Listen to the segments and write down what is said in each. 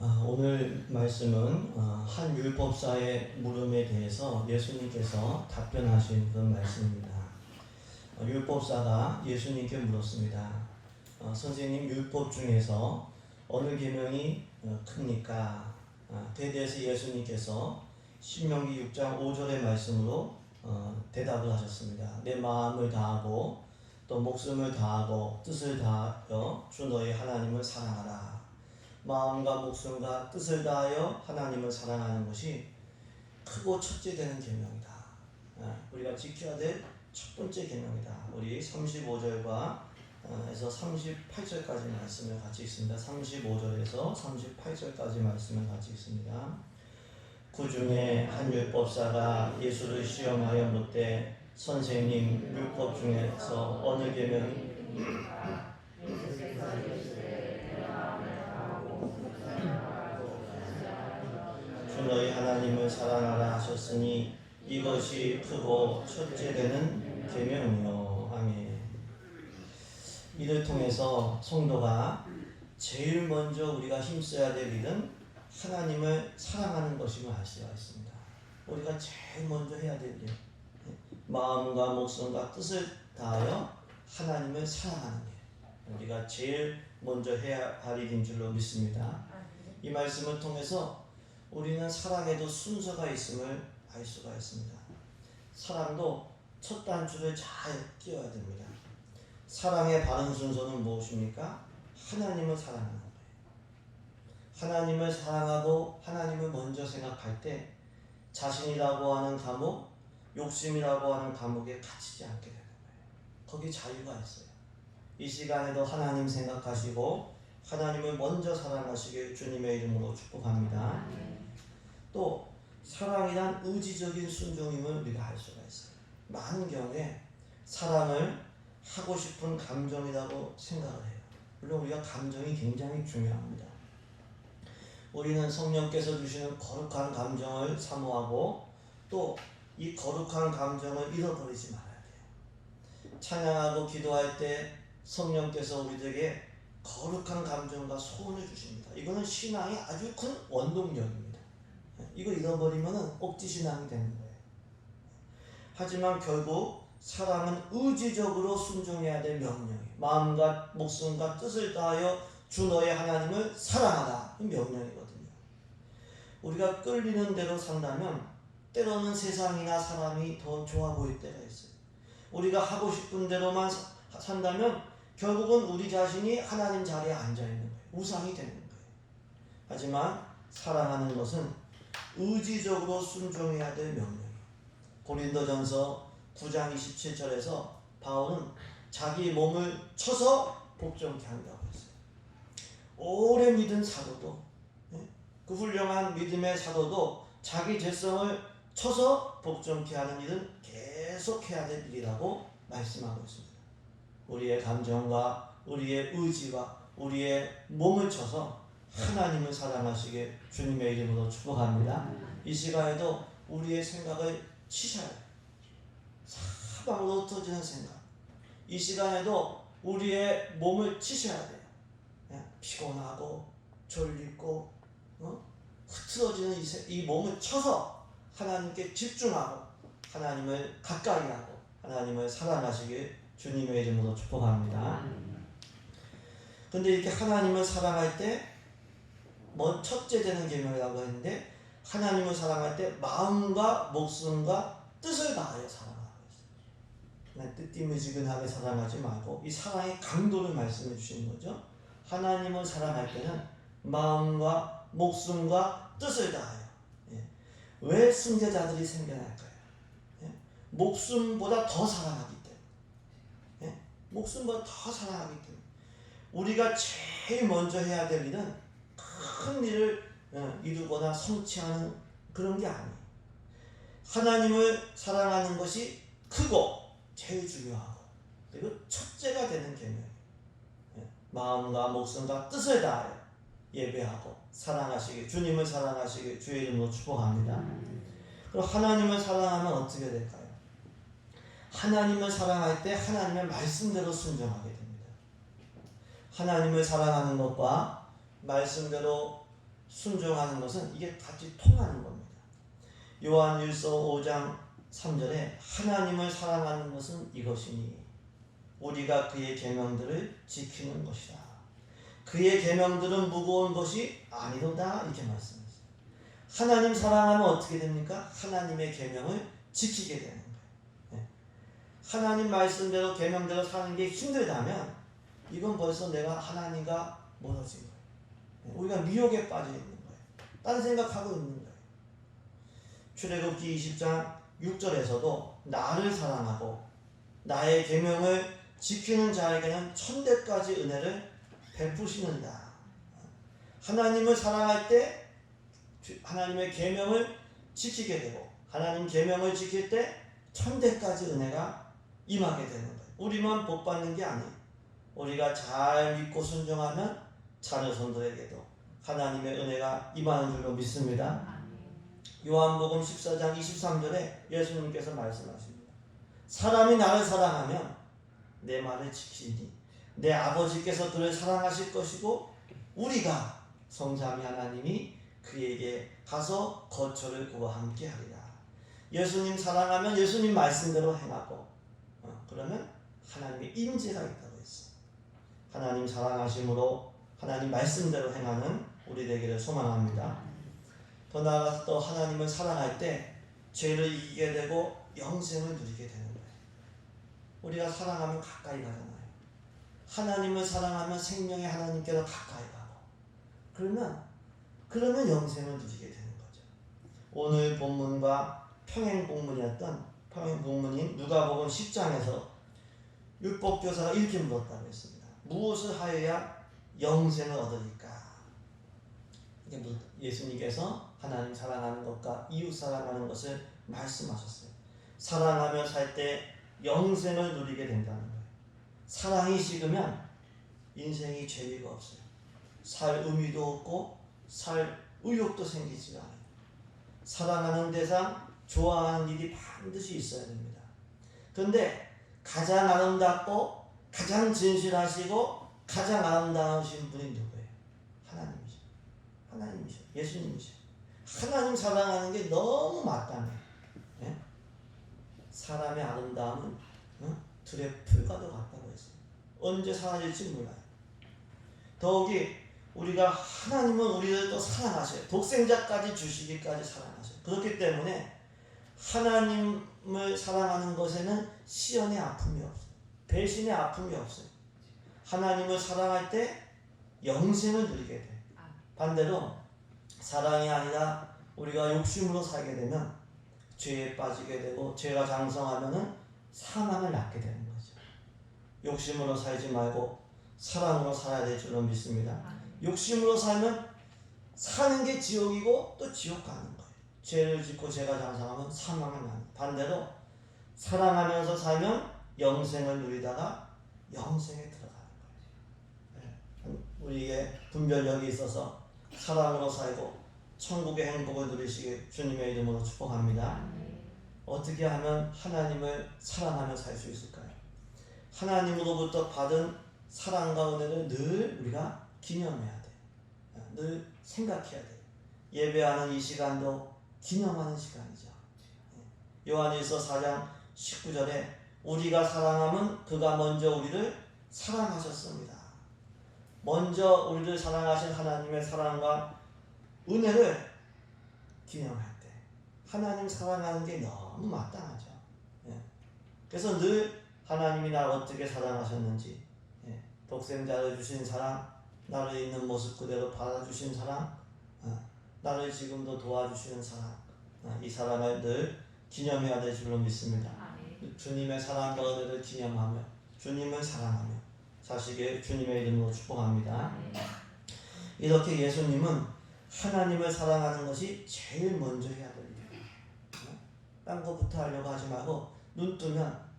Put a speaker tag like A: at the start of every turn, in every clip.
A: 오늘 말씀은 한 율법사의 물음에 대해서 예수님께서 답변하신 그런 말씀입니다. 율법사가 예수님께 물었습니다. 선생님, 율법 중에서 어느 계명이 큽니까? 그에 대해서 예수님께서 신명기 6장 5절의 말씀으로 대답을 하셨습니다. 내 마음을 다하고 또 목숨을 다하고 뜻을 다하여 주 너의 하나님을 사랑하라. 마음과 목숨과 뜻을 다하여 하나님을 사랑하는 것이 크고 첫째 되는 계명이다. 우리가 지켜야 될 첫 번째 계명이다. 우리 35절과 에서 38절까지 말씀을 같이 읽습니다. 35절에서 38절까지 말씀을 같이 읽습니다. 그 중에 한 율법사가 예수를 시험하여 묻되 선생님, 율법 중에서 어느 계명이 주 너희 하나님을 사랑하라 하셨으니 이것이 크고 첫째 되는 계명이요. 아멘. 이를 통해서 성도가 제일 먼저 우리가 힘써야 될 일은 하나님을 사랑하는 것임을 알 수가 있습니다. 우리가 제일 먼저 해야 될 일, 마음과 목숨과 뜻을 다하여 하나님을 사랑하는 일, 우리가 제일 먼저 해야 할 일인 줄로 믿습니다. 이 말씀을 통해서 우리는 사랑에도 순서가 있음을 알 수가 있습니다. 사랑도 첫 단추를 잘 끼워야 됩니다. 사랑의 바른 순서는 무엇입니까? 하나님을 사랑하는 거예요. 하나님을 사랑하고 하나님을 먼저 생각할 때 자신이라고 하는 감옥, 욕심이라고 하는 감옥에 갇히지 않게 되는 거예요. 거기 자유가 있어요. 이 시간에도 하나님 생각하시고 하나님을 먼저 사랑하시길 주님의 이름으로 축복합니다. 또 사랑이란 의지적인 순종임을 우리가 알 수가 있어요. 많은 경우에 사랑을 하고 싶은 감정이라고 생각을 해요. 물론 우리가 감정이 굉장히 중요합니다. 우리는 성령께서 주시는 거룩한 감정을 사모하고 또 이 거룩한 감정을 잃어버리지 말아야 돼요. 찬양하고 기도할 때 성령께서 우리들에게 거룩한 감정과 소원을 주십니다. 이거는 신앙의 아주 큰 원동력입니다. 이거 잃어버리면 억지신앙이 되는 거예요. 하지만 결국 사랑은 의지적으로 순종해야 될 명령이에요. 마음과 목숨과 뜻을 다하여 주 너의 하나님을 사랑하라. 이 명령이거든요. 우리가 끌리는 대로 산다면 때로는 세상이나 사람이 더 좋아 보일 때가 있어요. 우리가 하고 싶은 대로만 산다면 결국은 우리 자신이 하나님 자리에 앉아있는 거예요. 우상이 되는 거예요. 하지만 사랑하는 것은 의지적으로 순종해야 될 명령이에요. 고린도전서 9장 27절에서 바울은 자기 몸을 쳐서 복종케 한다고 했어요. 오래 믿은 사도도, 그 훌륭한 믿음의 사도도 자기 죄성을 쳐서 복종케 하는 일은 계속해야 될 일이라고 말씀하고 있습니다. 우리의 감정과 우리의 의지와 우리의 몸을 쳐서 하나님을 사랑하시게 주님의 이름으로 축복합니다. 이 시간에도 우리의 생각을 치셔야 돼요. 사방으로 흩어지는 생각. 이 시간에도 우리의 몸을 치셔야 돼요. 피곤하고 졸리고 흐트러지는 이 몸을 쳐서 하나님께 집중하고 하나님을 가까이 하고 하나님을 사랑하시길 주님의 이름으로 축복합니다. 근데 이렇게 하나님을 사랑할 때 첫째 되는 계명이라고 했는데 하나님을 사랑할 때 마음과 목숨과 뜻을 다하여 사랑하라고 했어요. 뜨띠무지근하게 사랑하지 말고 이 사랑의 강도를 말씀해 주시는 거죠. 하나님을 사랑할 때는 마음과 목숨과 뜻을 다하여. 왜 승자자들이 생겨날까요? 목숨보다 더 사랑하기 때문에. 목숨보다 더 사랑하기 때문에. 우리가 제일 먼저 해야 될 일은 큰 일을 이루거나 성취하는 그런 게 아니에요. 하나님을 사랑하는 것이 크고 제일 중요하고 그리고 첫째가 되는 계명이에요. 마음과 목숨과 뜻을 다하여 예배하고 사랑하시길, 주님을 사랑하시길 주의 이름으로 축복합니다. 그럼 하나님을 사랑하면 어떻게 될까요? 하나님을 사랑할 때 하나님의 말씀대로 순종하게 됩니다. 하나님을 사랑하는 것과 말씀대로 순종하는 것은 이게 같이 통하는 겁니다. 요한일서 5장 3절에 하나님을 사랑하는 것은 이것이니 우리가 그의 계명들을 지키는 것이다. 그의 계명들은 무거운 것이 아니로다 이렇게 말씀하셨어요. 하나님 사랑하면 어떻게 됩니까? 하나님의 계명을 지키게 되는 거예요. 하나님 말씀대로 계명대로 사는 게 힘들다면 이건 벌써 내가 하나님과 멀어진 거예요. 우리가 미혹에 빠져 있는 거예요. 다른 생각하고 있는 거예요. 출애굽기 20장 6절에서도 나를 사랑하고 나의 계명을 지키는 자에게는 천대까지 은혜를 베푸시는다. 하나님을 사랑할 때 하나님의 계명을 지키게 되고 하나님 계명을 지킬 때 천대까지 은혜가 임하게 되는 거예요. 우리만 복 받는 게 아니에요. 우리가 잘 믿고 순종하면 자녀손들에게도 하나님의 은혜가 임하는 줄로 믿습니다. 요한복음 14장 23절에 예수님께서 말씀하십니다. 사람이 나를 사랑하면 내 말을 지키니 내 아버지께서 그를 사랑하실 것이고 우리가 성삼위 하나님이 그에게 가서 거처를 구하 함께 하리라. 예수님 사랑하면 예수님 말씀대로 행하고 그러면 하나님의 임재가 있다고 했어요. 하나님 사랑하심으로 하나님 말씀대로 행하는 우리 되기를 소망합니다. 더 나아가서 또 하나님을 사랑할 때 죄를 이기게 되고 영생을 누리게 되는 거예요. 우리가 사랑하면 가까이 가잖아요. 하나님을 사랑하면 생명의 하나님께로 가까이 가고 그러면 영생을 누리게 되는 거죠. 오늘 본문과 평행 본문인 누가복음 10장에서 율법교사가 이렇게 물었다고 했습니다. 무엇을 하여야 영생을 얻으리까? 예수님께서 하나님 사랑하는 것과 이웃 사랑하는 것을 말씀하셨어요. 사랑하며 살 때 영생을 누리게 된다는 거예요. 사랑이 식으면 인생이 재미가 없어요. 살 의미도 없고 살 의욕도 생기지 않아요. 사랑하는 대상, 좋아하는 일이 반드시 있어야 됩니다. 그런데 가장 아름답고 가장 진실하시고 가장 아름다우신 분이 누구예요? 하나님이죠. 예수님이죠. 하나님 사랑하는 게 너무 마땅해요. 예? 사람의 아름다움은 들의 풀과도 같다고 했어요. 언제 사라질지 몰라요. 더욱이 우리가 하나님은 우리를 또 사랑하셔요. 독생자까지 주시기까지 사랑하셔요. 그렇기 때문에 하나님을 사랑하는 것에는 시련의 아픔이 없어요. 배신의 아픔이 없어요. 하나님을 사랑할 때 영생을 누리게 돼요. 반대로 사랑이 아니라 우리가 욕심으로 살게 되면 죄에 빠지게 되고 죄가 장성하면은 사망을 낳게 되는 거죠. 욕심으로 살지 말고 사랑으로 살아야 될 줄로 믿습니다. 욕심으로 살면 사는 게 지옥이고 또 지옥 가는 거예요. 죄를 짓고 죄가 장성하면 사망을 낳는. 반대로 사랑하면서 살면 영생을 누리다가 영생에 들어가는 거예요. 우리의 분별력이 있어서 사랑으로 살고 천국의 행복을 누리시길 주님의 이름으로 축복합니다. 어떻게 하면 하나님을 사랑하며 살 수 있을까요? 하나님으로부터 받은 사랑과 은혜를 늘 우리가 기념해야 돼요. 늘 생각해야 돼요. 예배하는 이 시간도 기념하는 시간이죠. 요한일서 4장 19절에 우리가 사랑하면 그가 먼저 우리를 사랑하셨습니다. 먼저 우리를 사랑하신 하나님의 사랑과 은혜를 기념할 때 하나님 사랑하는 게 너무 마땅하죠. 그래서 늘 하나님이 나를 어떻게 사랑하셨는지, 독생자를 주신 사랑, 나를 있는 모습 그대로 받아주신 사랑, 나를 지금도 도와주시는 사랑, 이 사랑을 늘 기념해야 될 줄로 믿습니다. 주님의 사랑과 은혜를 기념하며 주님을 사랑하며 사시길 주님의 이름으로 축복합니다. 이렇게 예수님은 하나님을 사랑하는 것이 제일 먼저 해야 됩니다. 딴 거부터 하려고 하지 말고 눈 뜨면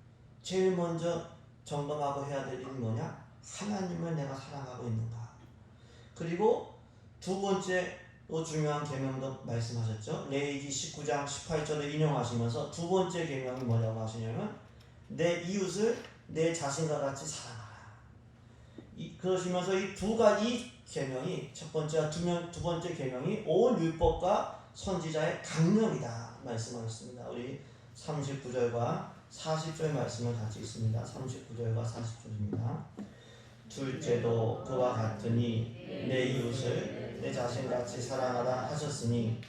A: 제일 먼저 점검하고 해야 될 일이 뭐냐? 하나님을 내가 사랑하고 있는가? 그리고 두 번째로 중요한 계명도 말씀하셨죠. 레위기 19장 18절을 인용하시면서 두 번째 계명이 뭐라고 하시냐면 내 이웃을 내 자신과 같이 사랑하라. 그러시면서 이 계명이 첫 번째와 두 번째 계명이 온 율법과 선지자의 강령이다 말씀하셨습니다. 우리 39절과 40절 말씀을 같이 있습니다. 39절과 40절입니다. 둘째도 그와 같으니 내 이웃을 내 자신같이 사랑하라 하셨으니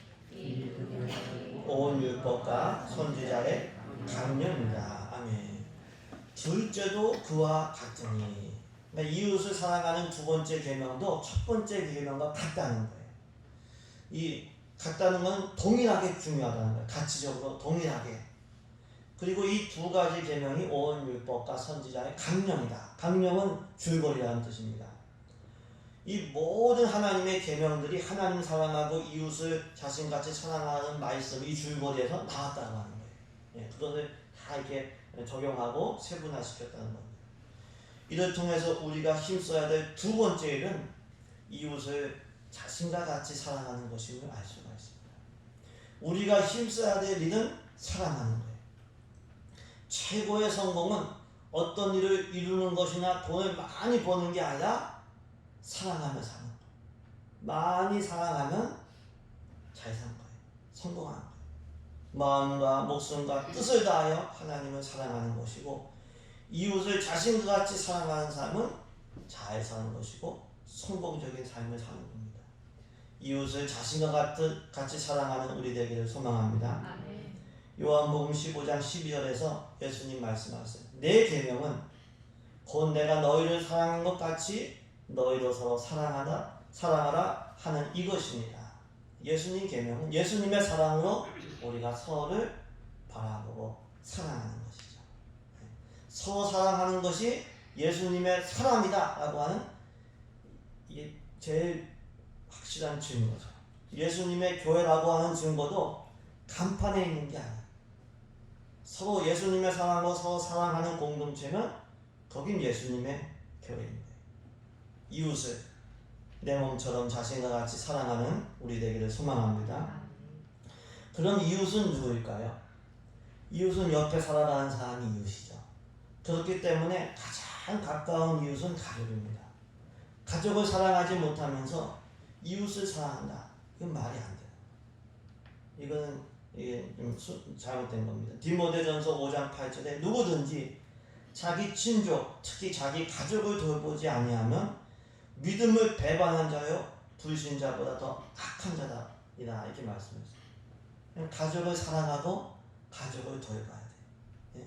A: 온 율법과 선지자의 강령이다. 아멘. 둘째도 그와 같으니, 그러니까 이웃을 사랑하는 두 번째 계명도 첫 번째 계명과 같다는 거예요. 이 같다는 건 동일하게 중요하다는 거예요. 가치적으로 동일하게. 그리고 이 두 가지 계명이 온 율법과 선지자의 강령이다. 강령은 줄거리라는 뜻입니다. 이 모든 하나님의 계명들이 하나님 사랑하고 이웃을 자신같이 사랑하는 말씀, 이 줄거리에서 나왔다고 하는 거예요. 예, 그것을 다 이렇게 적용하고 세분화시켰다는 겁니다. 이를 통해서 우리가 힘써야 될 두 번째 일은 이웃을 자신과 같이 사랑하는 것임을 알 수가 있습니다. 우리가 힘써야 될 일은 사랑하는 거예요. 최고의 성공은 어떤 일을 이루는 것이나 돈을 많이 버는 게 아니라 사랑하며 사는 거예요. 많이 사랑하면 잘 사는 거예요. 성공하는 거예요. 마음과 목숨과 뜻을 다하여 하나님을 사랑하는 것이고, 이웃을 자신과 같이 사랑하는 삶은 잘 사는 것이고 성공적인 삶을 사는 겁니다. 이웃을 자신과 같이 사랑하는 우리 되기를 소망합니다. 아멘. 요한복음 15장 12절에서 예수님 말씀하세요. 내 계명은 곧 내가 너희를 사랑한 것 같이 너희도 서로 사랑하라 하는 이것입니다. 예수님 계명은 예수님의 사랑으로 우리가 서로를 바라보고 사랑하는 것이죠. 서로 사랑하는 것이 예수님의 사랑이다 라고 하는 이게 제일 확실한 증거죠. 예수님의 교회라고 하는 증거도 간판에 있는 게 아니에요. 서로 예수님의 사랑으로 서로 사랑하는 공동체는 거긴 예수님의 교회입니다. 이웃을 내 몸처럼 자신과 같이 사랑하는 우리 되기를 소망합니다. 그럼 이웃은 누구일까요? 이웃은 옆에 살아가는 사람이 이웃이죠. 그렇기 때문에 가장 가까운 이웃은 가족입니다. 가족을 사랑하지 못하면서 이웃을 사랑한다. 이건 말이 안 돼요. 이게 좀 잘못된 겁니다. 디모데전서 5장 8절에 누구든지 자기 친족, 특히 자기 가족을 돌보지 아니하면 믿음을 배반한 자요 불신자보다 더 악한 자다 이렇게 말씀했어요. 가족을 사랑하고 가족을 돌봐야 돼요.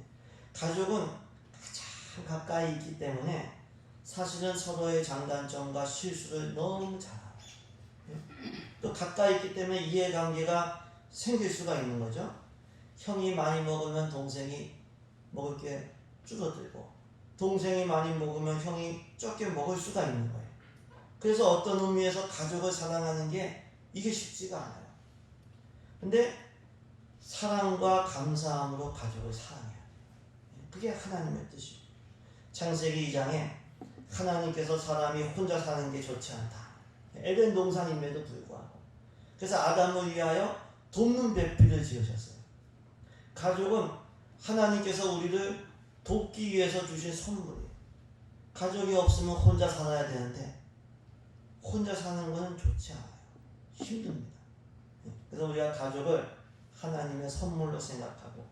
A: 가족은 가장 가까이 있기 때문에 사실은 서로의 장단점과 실수를 너무 잘 알아요. 또 가까이 있기 때문에 이해관계가 생길 수가 있는 거죠. 형이 많이 먹으면 동생이 먹을 게 줄어들고, 동생이 많이 먹으면 형이 적게 먹을 수가 있는 거예요. 그래서 어떤 의미에서 가족을 사랑하는 게 이게 쉽지가 않아요. 근데 사랑과 감사함으로 가족을 사랑해야 돼요. 그게 하나님의 뜻이에요. 창세기 2장에 하나님께서 사람이 혼자 사는 게 좋지 않다. 에덴 동산임에도 불구하고. 그래서 아담을 위하여 돕는 배필을 지으셨어요. 가족은 하나님께서 우리를 돕기 위해서 주신 선물이에요. 가족이 없으면 혼자 살아야 되는데 혼자 사는 것은 좋지 않아요. 힘듭니다. 그래서 우리가 가족을 하나님의 선물로 생각하고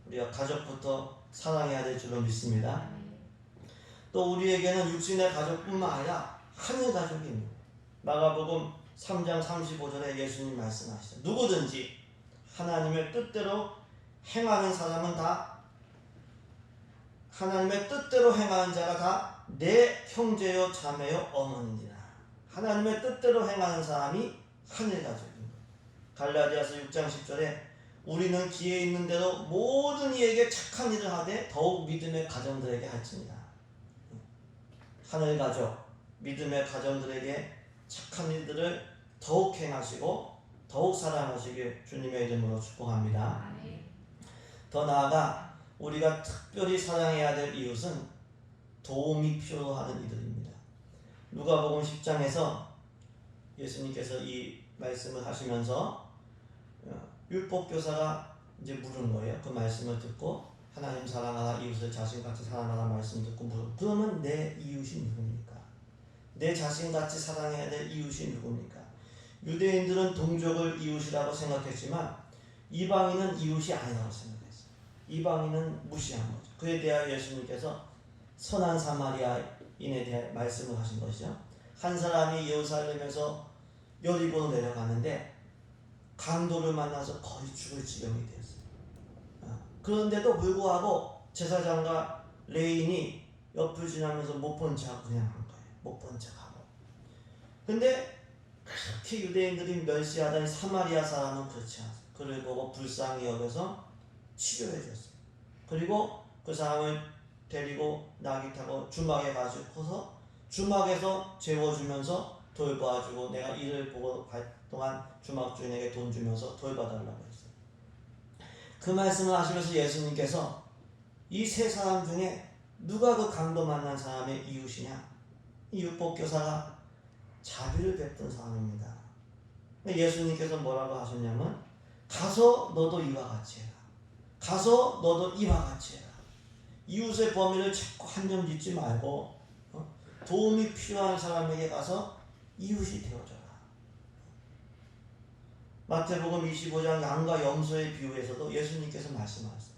A: 우리가 가족부터 사랑해야 될 줄로 믿습니다. 또 우리에게는 육신의 가족뿐만 아니라 하늘 가족이 있는 거예요. 마가복음 3장 35절에 예수님 말씀하시죠. 누구든지 하나님의 뜻대로 행하는 사람은 다, 하나님의 뜻대로 행하는 자가 다 내 형제요 자매요 어머니니라. 하나님의 뜻대로 행하는 사람이 하늘 가족입니다. 갈라디아서 6장 10절에 우리는 기회 있는 대로 모든 이에게 착한 일을 하되 더욱 믿음의 가정들에게 할지니라. 하늘 가족, 믿음의 가정들에게 착한 일들을 더욱 행하시고 더욱 사랑하시길 주님의 이름으로 축복합니다. 더 나아가 우리가 특별히 사랑해야 될 이웃은 도움이 필요로 하는 이들입니다. 누가복음 10장에서 예수님께서 이 말씀을 하시면서 율법교사가 이제 물은 거예요. 그 말씀을 듣고 하나님 사랑하라, 이웃을 자신같이 사랑하라 말씀 듣고 물은, 그러면 내 이웃이 누굽니까? 내 자신같이 사랑해야 될 이웃이 누굽니까? 유대인들은 동족을 이웃이라고 생각했지만 이방인은 이웃이 아니라고 생각했어요. 이방인은 무시한 거죠. 그에 대하여 예수님께서 선한 사마리아인에 대해 말씀을 하신 것이죠. 한 사람이 예루살렘에서 여리고로 내려가는데 강도를 만나서 거의 죽을 지경이 되었어요. 그런데도 불구하고 제사장과 레인이 옆을 지나면서 못 본 척 그냥 한 거예요. 못 본 척하고. 근데 그렇게 유대인들이 멸시하던 사마리아 사람은 그렇지 않아요. 그를 보고 불쌍히 여겨서 치료해 줬어요. 그리고 그 사람을 데리고 나귀 타고 주막에 가지고서 주막에서 재워주면서 돌봐주고, 내가 이를 보고 갈 동안 주막 주인에게 돈 주면서 돌봐달라고 했어요. 그 말씀을 하시면서 예수님께서 이 세 사람 중에 누가 그 강도 만난 사람의 이웃이냐? 이 율법교사가 자비를 베푼 사람입니다. 예수님께서 뭐라고 하셨냐면, 가서 너도 이와 같이 해라. 가서 너도 이와 같이 해라. 이웃의 범위를 자꾸 한정 짓지 말고 도움이 필요한 사람에게 가서 이웃이 되어줘라. 마태복음 25장 양과 염소의 비유에서도 예수님께서 말씀하셨어요.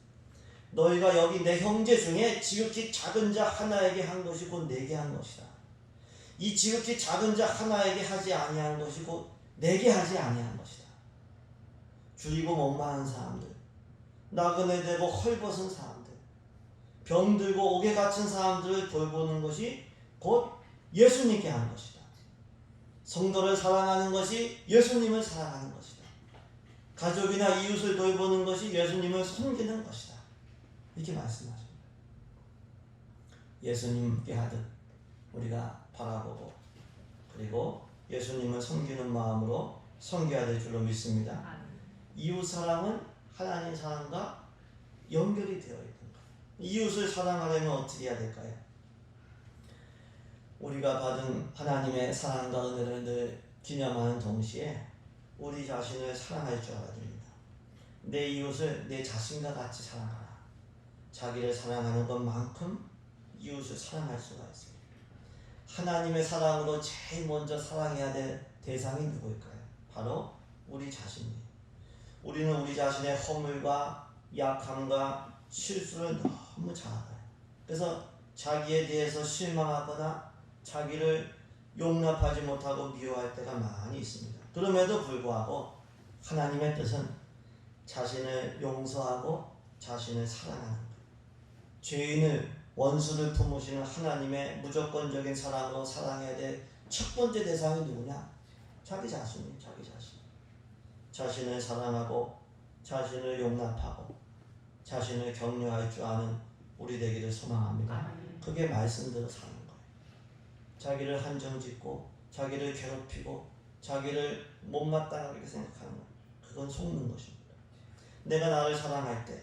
A: 너희가 여기 내 형제 중에 지극히 작은 자 하나에게 한 것이 곧 내게 한 것이다. 이 지극히 작은 자 하나에게 하지 아니한 것이 곧 내게 하지 아니한 것이다. 줄이고 목마른 사람들, 나그네 되고 헐벗은 사람들, 병들고 옥에 갇힌 사람들을 돌보는 것이 곧 예수님께 하는 것이다. 성도를 사랑하는 것이 예수님을 사랑하는 것이다. 가족이나 이웃을 돌보는 것이 예수님을 섬기는 것이다. 이렇게 말씀하십니다. 예수님께 하듯 우리가 바라보고, 그리고 예수님을 섬기는 마음으로 섬겨야 될 줄로 믿습니다. 이웃 사랑은 하나님 사랑과 연결이 되어 있는 거예요. 이웃을 사랑하려면 어떻게 해야 될까요? 우리가 받은 하나님의 사랑과 은혜를 늘 기념하는 동시에 우리 자신을 사랑할 줄 알아야 됩니다. 내 이웃을 내 자신과 같이 사랑하라. 자기를 사랑하는 것만큼 이웃을 사랑할 수가 있습니다. 하나님의 사랑으로 제일 먼저 사랑해야 될 대상이 누구일까요? 바로 우리 자신이에요. 우리는 우리 자신의 허물과 약함과 실수를 너무 잘 알아요. 그래서 자기에 대해서 실망하거나 자기를 용납하지 못하고 미워할 때가 많이 있습니다. 그럼에도 불구하고 하나님의 뜻은 자신을 용서하고 자신을 사랑하는 것. 죄인을, 원수를 품으시는 하나님의 무조건적인 사랑으로 사랑해야 될 첫 번째 대상이 누구냐? 자기 자신이에요. 자기 자신. 자신을 사랑하고 자신을 용납하고 자신을 격려할 줄 아는 우리 되기를 소망합니다. 그게 말씀대로 사는 거예요. 자기를 한정짓고 자기를 괴롭히고 자기를 못마땅하게 생각하는 것, 그건 속는 것입니다. 내가 나를 사랑할 때,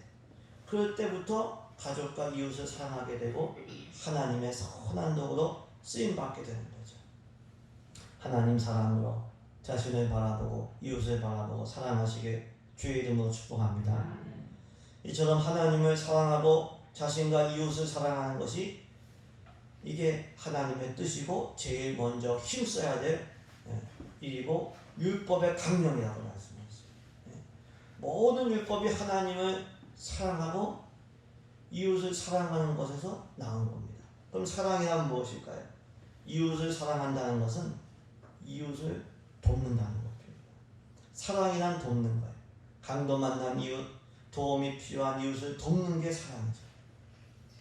A: 그럴 때부터 가족과 이웃을 사랑하게 되고 하나님의 선한 도구로 쓰임받게 되는 거죠. 하나님 사랑으로 자신을 바라보고 이웃을 바라보고 사랑하시길 주의 이름으로 축복합니다. 이처럼 하나님을 사랑하고 자신과 이웃을 사랑하는 것이 이게 하나님의 뜻이고 제일 먼저 힘써야 될 일이고 율법의 강령이라고 말씀했어요. 모든 율법이 하나님을 사랑하고 이웃을 사랑하는 것에서 나온 겁니다. 그럼 사랑이란 무엇일까요? 이웃을 사랑한다는 것은 이웃을 돕는다는 것입니다. 사랑이란 돕는 거예요. 강도 만난 이웃, 도움이 필요한 이웃을 돕는 게 사랑이죠.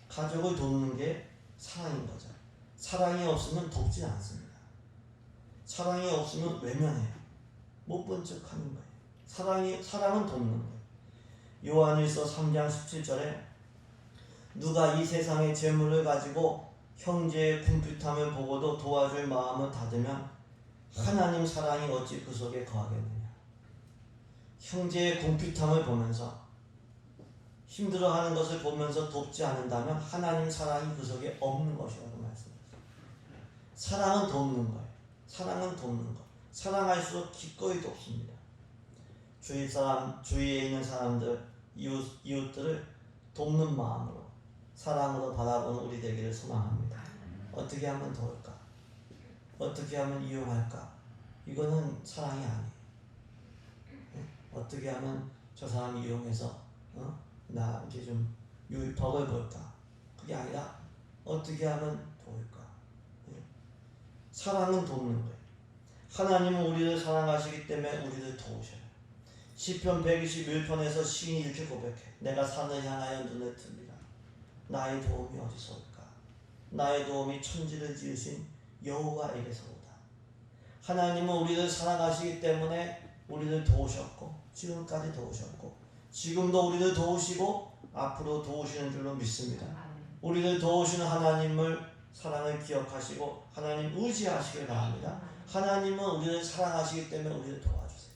A: 가족을 돕는 게 사랑인 거죠. 사랑이 없으면 돕지 않습니다. 사랑이 없으면 외면해요. 못 본 척 하는 거예요. 사랑은 돕는 거예요. 요한일서 3장 17절에 누가 이 세상의 재물을 가지고 형제의 궁핍함을 보고도 도와줄 마음을 닫으면 하나님 사랑이 어찌 그 속에 거하겠느냐. 형제의 궁핍함을 보면서 힘들어하는 것을 보면서 돕지 않는다면 하나님 사랑이 그 속에 없는 것이라고 말씀하셨어요. 사랑은 돕는 거예요. 사랑은 돕는 것. 사랑할수록 기꺼이 돕습니다. 주위에 있는 사람들, 이웃들을 돕는 마음으로, 사랑으로 바라보는 우리 되기를 소망합니다. 어떻게 하면 도울까? 어떻게 하면 이용할까? 이거는 사랑이 아니에요. 어떻게 하면 저 사람 이용해서 나 이제 좀 덕을 볼까? 그게 아니라 어떻게 하면 도울까? 사랑은 돕는 거예요. 하나님은 우리를 사랑하시기 때문에 우리를 도우셔요. 시편 121편에서 시인이 이렇게 고백해. 내가 산을 향하여 눈을 듭니다. 나의 도움이 어디서 올까? 나의 도움이 천지를 지으신 여호와에게서 오다. 하나님은 우리를 사랑하시기 때문에 우리를 도우셨고 지금까지 도우셨고 지금도 우리를 도우시고 앞으로 도우시는 줄로 믿습니다. 우리를 도우시는 하나님을 사랑을 기억하시고 하나님 의지하시길 바랍니다. 하나님은 우리를 사랑하시기 때문에 우리를 도와주세요.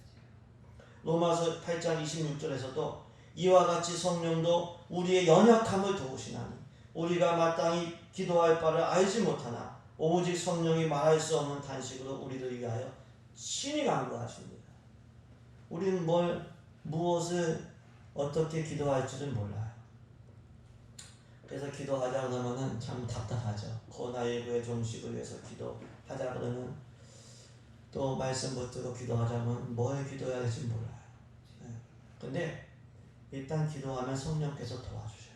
A: 로마서 8장 26절에서도 이와 같이 성령도 우리의 연약함을 도우시나니 우리가 마땅히 기도할 바를 알지 못하나 오직 성령이 말할 수 없는 탄식으로 우리를 위하여 신이 간구하십니다. 우리는 무엇을 어떻게 기도할지를 몰라요. 그래서 기도하자 그러면은 참 답답하죠. 코로나19의 종식을 위해서 기도하자 그러면 또 말씀 붙들고 기도하자면 뭘 기도해야 될지 몰라요. 근데 일단 기도하면 성령께서 도와주셔요.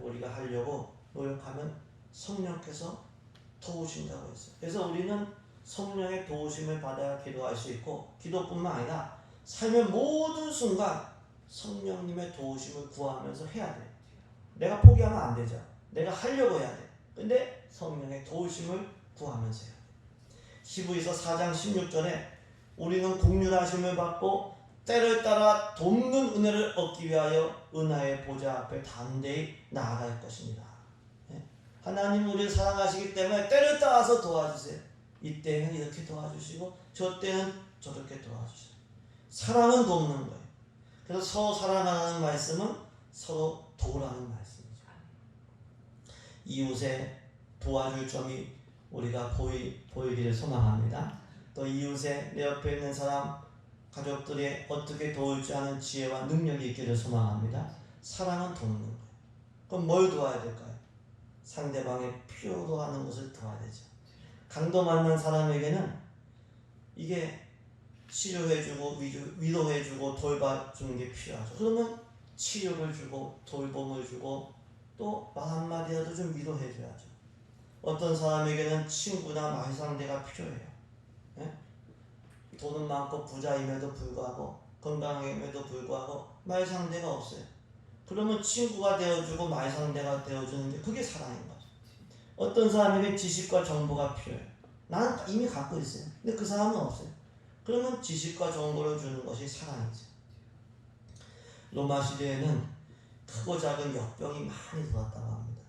A: 우리가 하려고 노력하면 성령께서 도우신다고 했어요. 그래서 우리는 성령의 도우심을 받아야 기도할 수 있고 기도뿐만 아니라 삶의 모든 순간 성령님의 도우심을 구하면서 해야 돼요. 내가 포기하면 안 되죠. 내가 하려고 해야 돼. 근데 성령의 도우심을 구하면서 해야 돼. 히브리서 4장 16절에 우리는 긍휼하심을 받고 때를 따라 돕는 은혜를 얻기 위하여 은혜의 보좌 앞에 담대히 나아갈 것입니다. 하나님은 우리를 사랑하시기 때문에 때를 따라서 도와주세요. 이때는 이렇게 도와주시고 저 때는 저렇게 도와주세요. 사랑은 돕는 거예요. 그래서 서로 사랑하는 말씀은 서로 도우라는 말씀이죠. 이웃에 도와줄 점이 우리가 보이기를 소망합니다. 또 이웃에 내 옆에 있는 사람 가족들이 어떻게 도울지 아는 지혜와 능력이 있기를 소망합니다. 사랑은 돕는 거예요. 그럼 뭘 도와야 될까요? 상대방의 필요로 하는 것을 도와야 되죠. 강도 만난 사람에게는 이게 치료해주고 위로해주고 돌봐주는 게 필요하죠. 그러면 치료를 주고 돌봄을 주고 또 말 한마디라도 좀 위로해줘야죠. 어떤 사람에게는 친구나 말상대가 필요해요. 돈은 많고 부자임에도 불구하고 건강함에도 불구하고 말상대가 없어요. 그러면 친구가 되어주고 말상대가 되어주는 게 그게 사랑인 거죠. 어떤 사람에게 지식과 정보가 필요해요. 나는 이미 갖고 있어요. 근데 그 사람은 없어요. 그러면 지식과 정보를 주는 것이 사랑이죠. 로마 시대에는 크고 작은 역병이 많이 들어왔다고 합니다.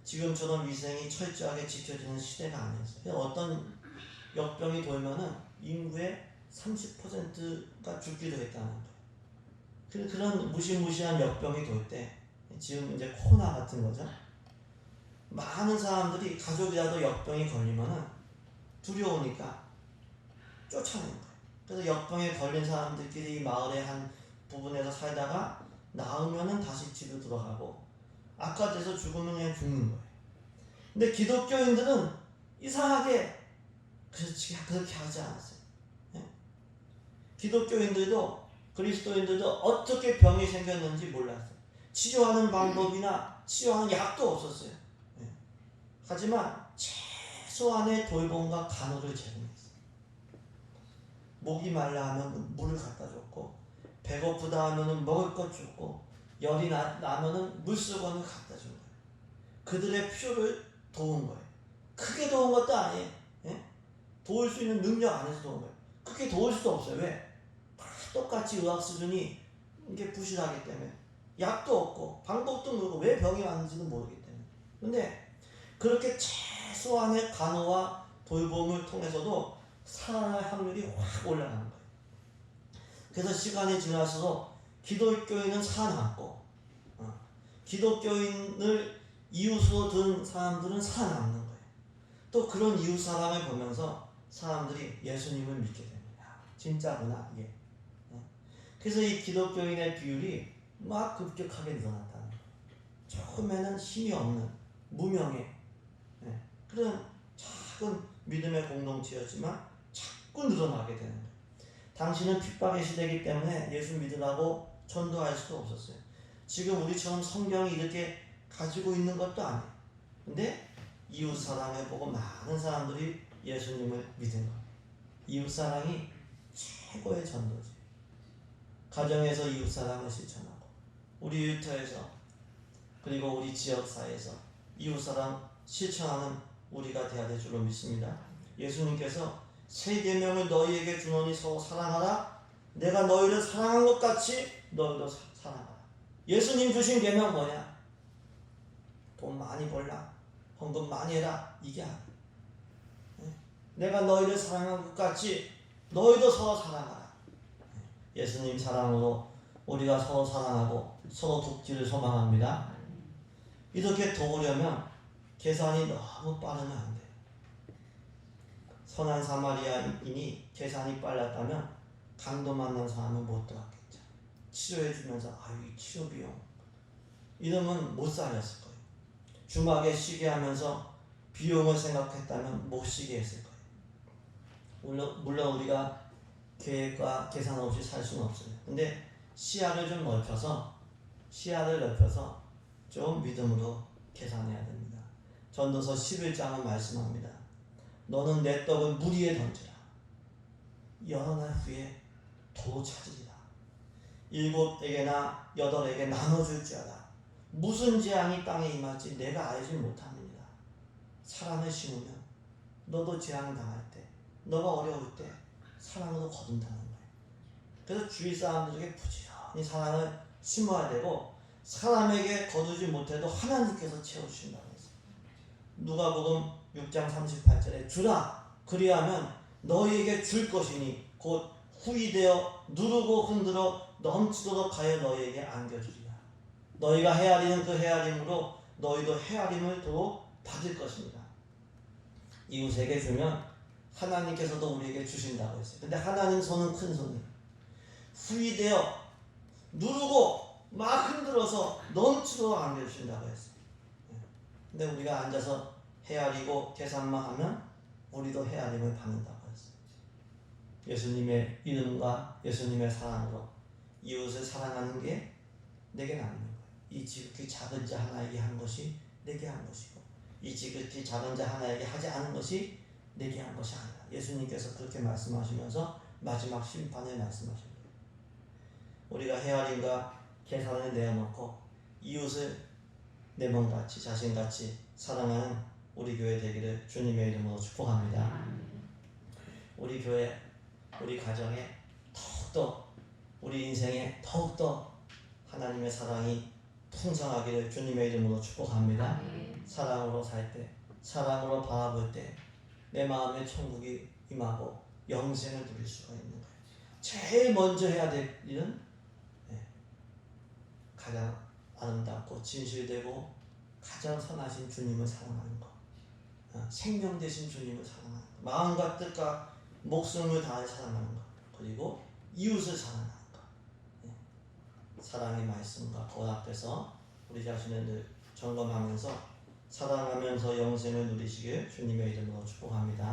A: 지금처럼 위생이 철저하게 지켜지는 시대가 아니었어요. 어떤 역병이 돌면은 인구의 30%가 죽기도 했다는 거예요. 그런 무시무시한 역병이 돌 때 지금 이제 코로나 같은 거죠. 많은 사람들이 가족이라도 역병이 걸리면은 두려우니까 쫓아내는 거예요. 그래서 역병에 걸린 사람들끼리 마을의 한 부분에서 살다가 나으면은 다시 집에 들어가고 악화돼서 죽으면 그냥 죽는 거예요. 근데 기독교인들은 이상하게 그렇게 하지 않았어요. 기독교인들도 그리스도인들도 어떻게 병이 생겼는지 몰랐어요. 치료하는 방법이나 치료하는 약도 없었어요. 하지만 최소한의 돌봄과 간호를 제공했어요. 목이 말라 하면 물을 갖다 줬고 배고프다 하면 먹을 것 줬고 열이 나면 물수건을 갖다 준 거예요. 그들의 필요를 도운 거예요. 크게 도운 것도 아니에요. 도울 수 있는 능력 안에서 도운 거예요. 크게 도울 수도 없어요. 왜? 다 똑같이 의학 수준이 이게 부실하기 때문에 약도 없고 방법도 모르고 왜 병이 왔는지는 모르기 때문에. 근데 그렇게 최소한의 간호와 돌봄을 통해서도 살아날 확률이 확 올라가는 거예요. 그래서 시간이 지날수록 기독교인은 살아남고 기독교인을 이웃으로 둔 사람들은 살아남는 거예요. 또 그런 이웃 사람을 보면서 사람들이 예수님을 믿게 됩니다. 진짜구나 이게. 그래서 이 기독교인의 비율이 막 급격하게 늘어났다는 거예요. 처음에는 힘이 없는 무명의 그런 작은 믿음의 공동체였지만 자꾸 늘어나게 되는 거예요. 당신은 핍박의 시대이기 때문에 예수 믿으라고 전도할 수도 없었어요. 지금 우리처럼 성경이 이렇게 가지고 있는 것도 아니에요. 근데 이웃사랑을 보고 많은 사람들이 예수님을 믿은 거예요. 이웃사랑이 최고의 전도지. 가정에서 이웃사랑을 실천하고 우리 일터에서 그리고 우리 지역사회에서 이웃사랑 실천하는 우리가 되어야 될 줄로 믿습니다. 예수님께서 새 계명을 너희에게 주노니 서로 사랑하라. 내가 너희를 사랑한 것 같이 너희도 사랑하라. 예수님 주신 계명 뭐냐? 돈 많이 벌라, 헌금 많이 해라, 이게 아니야. 내가 너희를 사랑한 것 같이 너희도 서로 사랑하라. 예수님 사랑으로 우리가 서로 사랑하고 서로 돕기를 소망합니다. 이렇게 도우려면 계산이 너무 빠르면 안 돼요. 선한 사마리아인이 계산이 빨랐다면 강도 만난 사람은 못 도왔겠죠. 치료해주면서 이 치료 비용 이러면 못 살렸을 거예요. 주막에 쉬게 하면서 비용을 생각했다면 못 쉬게 했을 거예요. 물론 우리가 계획과 계산 없이 살 수는 없어요. 근데 시야를 넓혀서 좀 믿음으로 계산해야 됩니다. 전도서 11장은 말씀합니다. 너는 내 떡을 물 위에 던지라. 여러 날 후에 도 찾으리라. 7에게나 8에게 나눠줄지어다. 무슨 재앙이 땅에 임할지 내가 알지 못합니다. 사랑을 심으면 너도 재앙 당할 때, 너가 어려울 때 사랑으로 거둔다는 거예요. 그래서 주위 사람들에게 부지런히 사랑을 심어야 되고 사람에게 거두지 못해도 하나님께서 채워주신다고 했어요. 누가복음 6장 38절에 주라 그리하면 너희에게 줄 것이니 곧 후이되어 누르고 흔들어 넘치도록 하여 너희에게 안겨주리라. 너희가 헤아리는 그 헤아림으로 너희도 헤아림을 더 받을 것입니다. 이웃에게 주면 하나님께서도 우리에게 주신다고 했어요. 근데 하나님 손은 큰 손이에요. 후이되어 누르고 막 흔들어서 넘치도록 안겨주신다고 했어요. 근데 우리가 앉아서 헤아리고 계산만 하면 우리도 헤아림을 받는다고 했어요. 예수님의 이름과 예수님의 사랑으로 이웃을 사랑하는 게 내게 나는 거예요. 이 지극히 작은 자 하나에게 한 것이 내게 한 것이고 이 지극히 작은 자 하나에게 하지 않은 것이 내게 한 것이 아니라 예수님께서 그렇게 말씀하시면서 마지막 심판을 말씀하십니다. 우리가 헤아림과 계산을 내어놓고 이웃을 내 몸같이 자신같이 사랑하는 우리 교회 되기를 주님의 이름으로 축복합니다. 우리 교회, 우리 가정에 더욱더 우리 인생에 더욱더 하나님의 사랑이 풍성하기를 주님의 이름으로 축복합니다. 사랑으로 살 때, 사랑으로 바라볼 때 내 마음에 천국이 임하고 영생을 누릴 수가 있는 거예요. 제일 먼저 해야 될 일은 가장 아름답고 진실되고 가장 선하신 주님을 사랑하는 것, 생명 되신 주님을 사랑하는 것, 마음과 뜻과 목숨을 다해 사랑하는 것, 그리고 이웃을 사랑하는 것. 사랑의 말씀과 그 앞에서 우리 자신을 늘 점검하면서 사랑하면서 영생을 누리시길 주님의 이름으로 축복합니다.